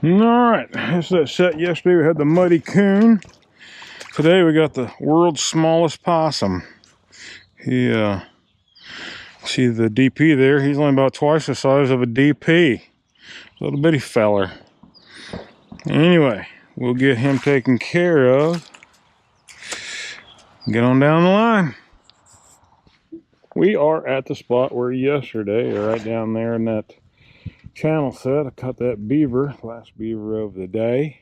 Alright, this is that set yesterday. We had the muddy coon. Today we got the world's smallest possum. He, see the DP there? He's only about twice the size of a DP. Little bitty feller. Anyway, we'll get him taken care of. Get on down the line. We are at the spot where yesterday, right down there in that channel set, I caught that beaver, last beaver of the day.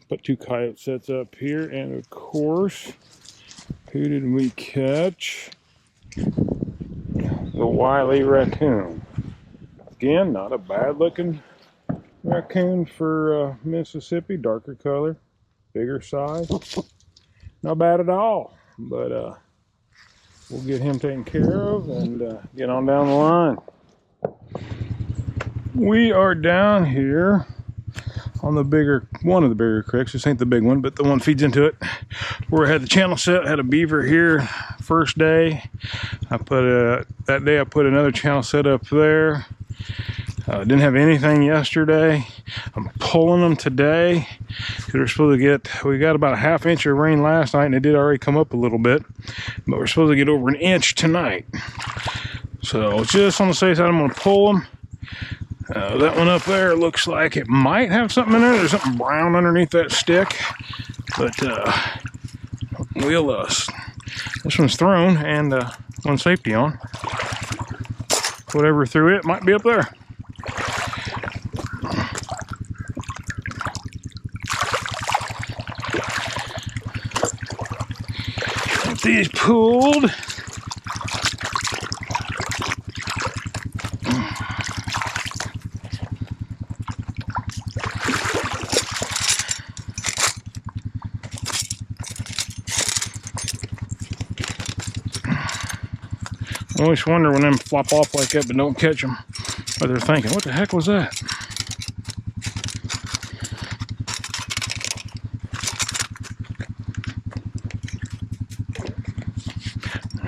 Put 2 coyote sets up here, and of course, who did we catch? The wily raccoon. Again, not a bad looking raccoon for Mississippi, darker color, bigger size. Not bad at all, but we'll get him taken care of and get on down the line. We are down here on the bigger, one of the bigger creeks. This ain't the big one, but the one feeds into it. Where I had the channel set, had a beaver here first day. That day I put another channel set up there. Didn't have anything yesterday. I'm pulling them today because we're supposed to get, we got about a ½ inch of rain last night, and it did already come up a little bit, but we're supposed to get over 1 inch tonight. So just on the safe side, I'm going to pull them. That one up there looks like it might have something in there. There's something brown underneath that stick, but we'll this one's thrown and one safety on. Whatever threw it might be up there. Get these pulled. I always wonder when them flop off like that but don't catch them, what they're thinking. What the heck was that?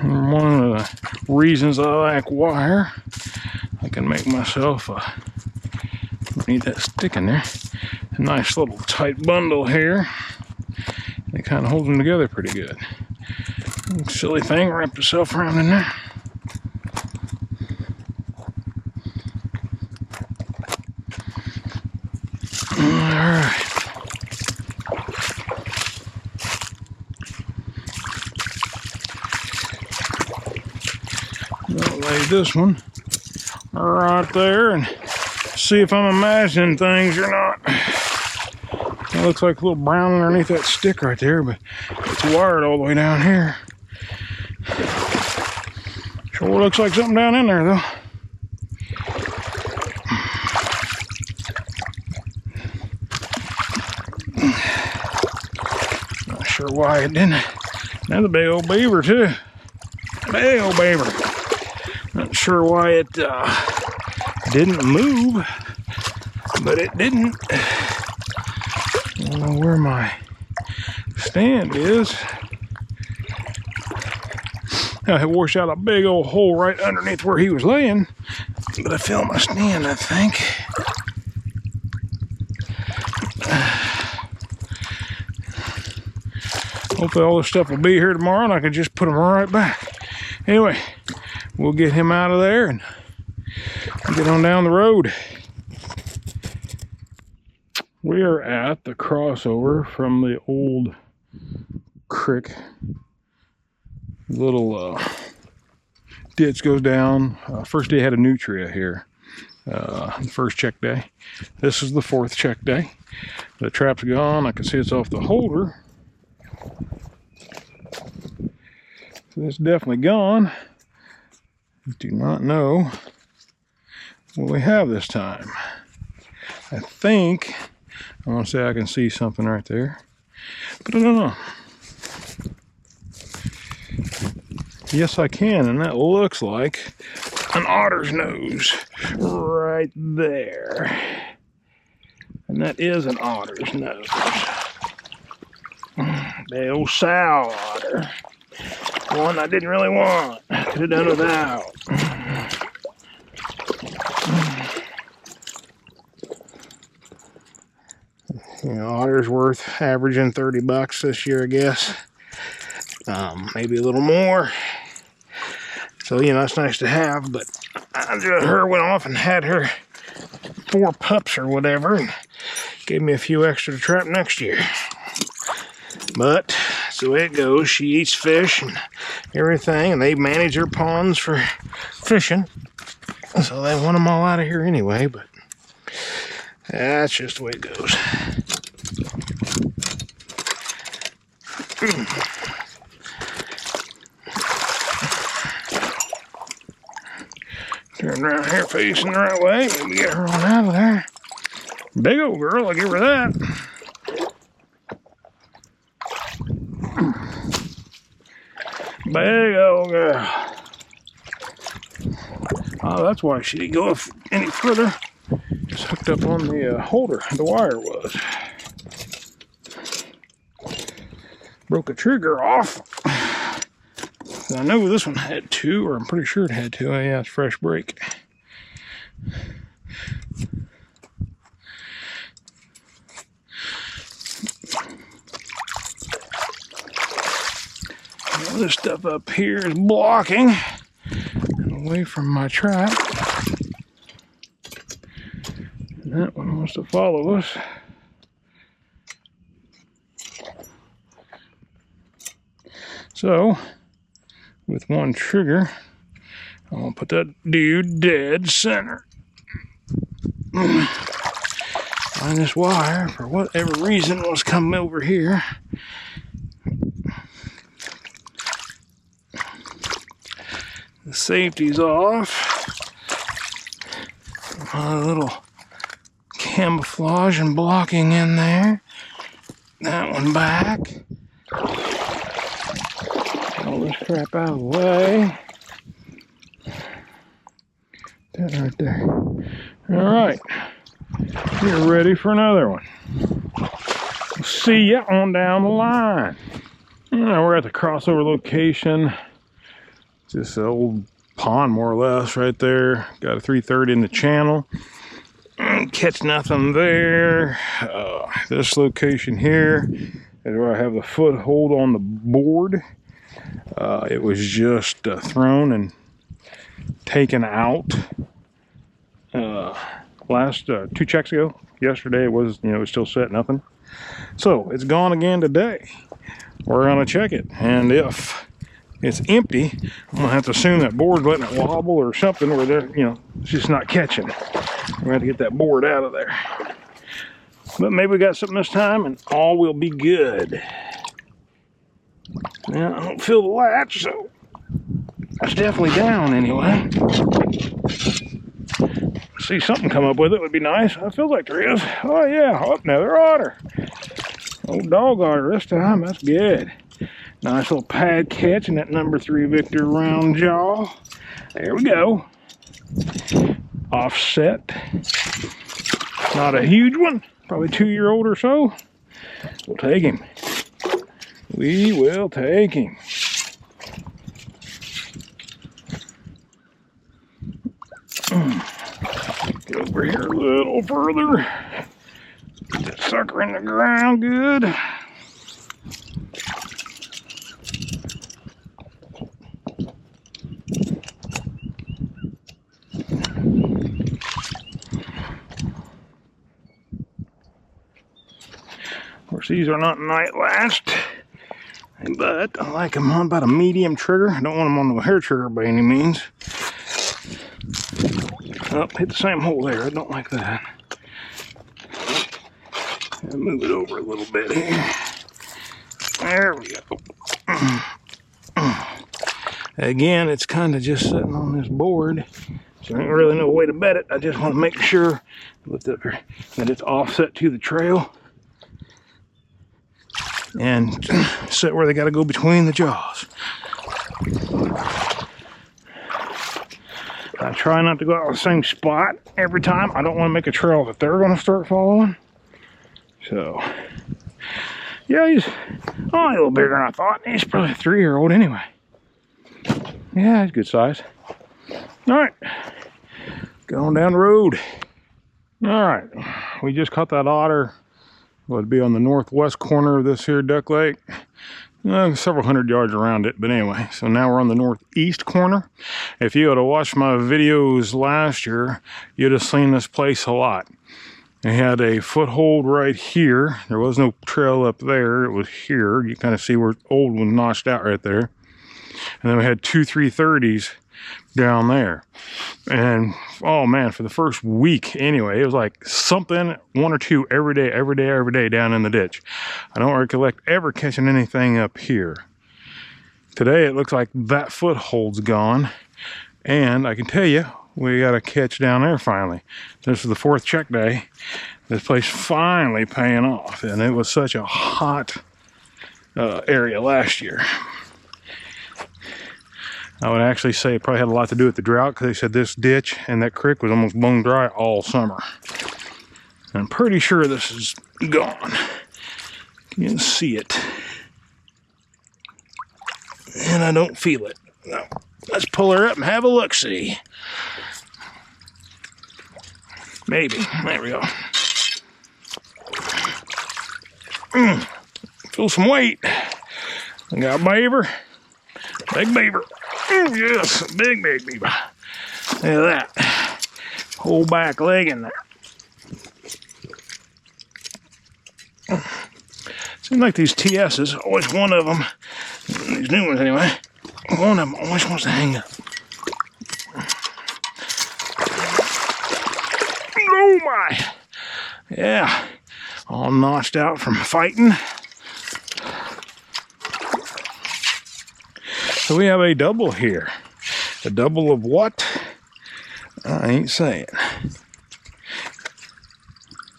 One of the reasons I like wire, I can make myself need that stick in there, a nice little tight bundle here. It kind of holds them together pretty good. Silly thing wrapped itself around in there. Alright. I'll lay this one right there and see if I'm imagining things or not. It looks like a little brown underneath that stick right there, but it's wired all the way down here. Sure looks like something down in there though. Not sure why it didn't. Another big old beaver too. Big old beaver. Not sure why it didn't move, but it didn't. I don't know where my stand is. I washed out a big old hole right underneath where he was laying, but I filled my stand, I think. Hopefully all this stuff will be here tomorrow and I can just put them right back. Anyway, we'll get him out of there and get on down the road. We are at the crossover from the old creek. Little ditch goes down. First day had a nutria here. The first check day. This is the 4th check day. The trap's gone. I can see it's off the holder. So it's definitely gone. Do not know what we have this time. I think I want to say I can see something right there, but I don't know. Yes, I can, and that looks like an otter's nose right there. And that is an otter's nose. The old sow otter. One I didn't really want. I could have done without. You know, otter's worth averaging 30 bucks this year, I guess. Maybe a little more. So, you know, it's nice to have, but her went off and had her 4 pups or whatever, and gave me a few extra to trap next year. But that's the way it goes. She eats fish and everything, and they manage their ponds for fishing. So they want them all out of here anyway, but that's just the way it goes. Turn around here facing the right way. Maybe get her on out of there. Big old girl, I'll give her that. Big old girl. Oh, that's why she didn't go any further. Just hooked up on the holder, the wire was. Broke a trigger off. I know this one had 2, or I'm pretty sure it had 2. Oh, yeah, it's fresh break. All this stuff up here is blocking away from my trap. And that one wants to follow us. So, with one trigger, I'm gonna put that dude dead center. And this wire, for whatever reason, was coming over here. The safety's off. A little camouflage and blocking in there. That one back. All this crap out of the way. That right there. Alright. You're ready for another one. We'll see ya on down the line. We're at the crossover location. This old pond, more or less, right there. Got a 3/3 in the channel. Catch nothing there. This location here is where I have the foothold on the board. It was just thrown and taken out last 2 checks ago. Yesterday it was, it was still set, nothing. So it's gone again today. We're gonna check it, and if it's empty, I'm gonna have to assume that board's letting it wobble or something, where they're, it's just not catching. We're gonna have to get that board out of there. But maybe we got something this time, and all will be good. Now I don't feel the latch, so that's definitely down anyway. See something come up with it would be nice. I feel like there is. Oh yeah, oh, another otter. Old dog otter this time. That's good. Nice little pad catch in that number 3 Victor round jaw. There we go. Offset. Not a huge one. Probably 2-year-old or so. We'll take him. We will take him. Get over here a little further. Get that sucker in the ground good. Of course, these are not night last, but I like them on about a medium trigger. I don't want them on the hair trigger by any means. Oh, hit the same hole there. I don't like that. I'll move it over a little bit here. There we go. Again, it's kind of just sitting on this board, so I don't really know a way to bet it. I just want to make sure that it's offset to the trail and set where they got to go between the jaws. I try not to go out the same spot every time. I don't want to make a trail that they're going to start following. So, yeah, he's only a little bigger than I thought. He's probably a 3-year-old anyway. Yeah, he's good size. All right, going down the road. All right, we just caught that otter Would be on the northwest corner of this here duck lake. Several hundred yards around it, but anyway, so now we're on the northeast corner. If you had watched my videos last year, you'd have seen this place a lot. It had a foothold right here. There was no trail up there. It was here. You kind of see where old one notched out right there. And then we had 2 330s down there. And oh man, for the first week anyway, it was like something, 1 or 2 every day down in the ditch. I don't recollect ever catching anything up here. Today it looks like that foothold's gone, and I can tell you we got a catch down there finally. This is the 4th check day. This place finally paying off, and it was such a hot area last year. I would actually say it probably had a lot to do with the drought, because they said this ditch and that creek was almost bone dry all summer. And I'm pretty sure this is gone. You can see it. And I don't feel it. No. Let's pull her up and have a look-see. Maybe. There we go. Feel some weight. I got a beaver. Big beaver. Yes, big beaver. Look at that. Whole back leg in there. Seems like these TS's, always one of them, these new ones anyway, one of them always wants to hang up. Oh my! Yeah, all notched out from fighting. So we have a double here. A double of what? I ain't saying.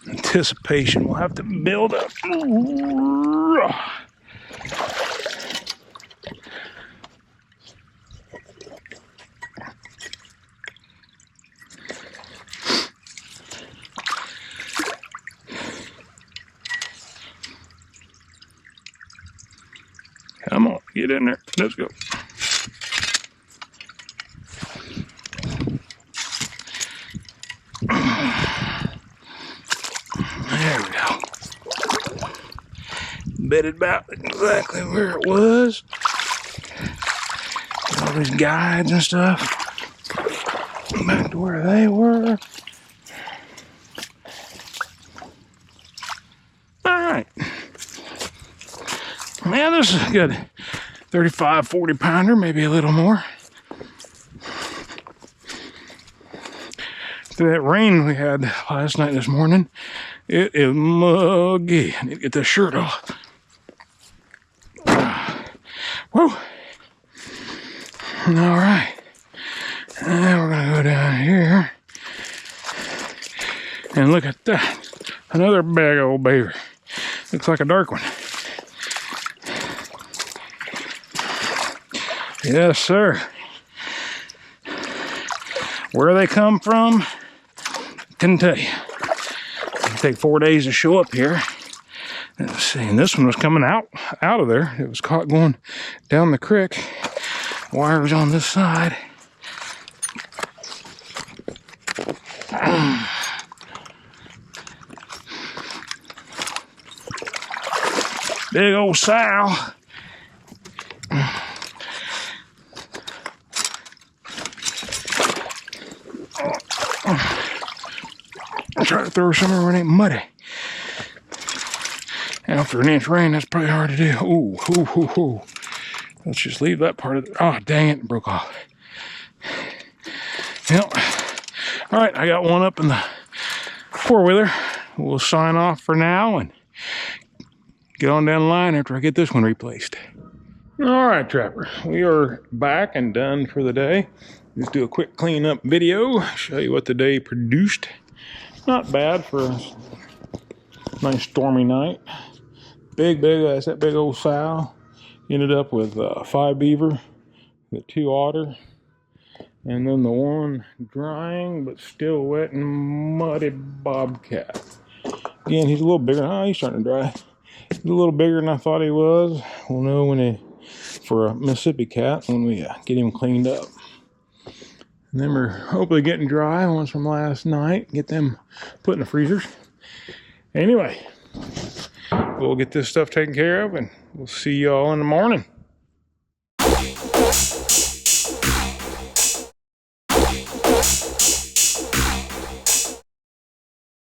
Anticipation will have to build up. Come on, get in there. Let's go. There we go. Bedded about exactly where it was. All these guides and stuff. Back to where they were. Alright. Man, this is a good 35, 40 pounder, maybe a little more. After that rain we had last night, this morning, it is muggy. I need to get this shirt off. Whoa. Alright. Now we're going to go down here. And look at that. Another big old beaver. Looks like a dark one. Yes, sir. Where they come from, couldn't tell you. It'll take 4 days to show up here. Let's see, and this one was coming out of there. It was caught going down the creek. Wire was on this side. Big old sow. Try to throw somewhere where it ain't muddy. After an inch rain, that's probably hard to do. Ooh, ooh, ooh, ooh. Let's just leave that part of it. Oh, dang it, it broke off. Yep. All right, I got one up in the four-wheeler. We'll sign off for now and get on down the line after I get this one replaced. All right, Trapper, we are back and done for the day. Let's do a quick cleanup video, show you what the day produced. Not bad for a nice stormy night. That's that big old sow. Ended up with 5 beaver, the 2 otter, and then the one drying but still wet and muddy bobcat. Again, he's a little bigger. Oh, he's starting to dry. He's a little bigger than I thought he was. We'll know when for a Mississippi cat when we get him cleaned up. And then we're hopefully getting dry ones from last night. Get them put in the freezers. Anyway. we'll get this stuff taken care of, and we'll see y'all in the morning.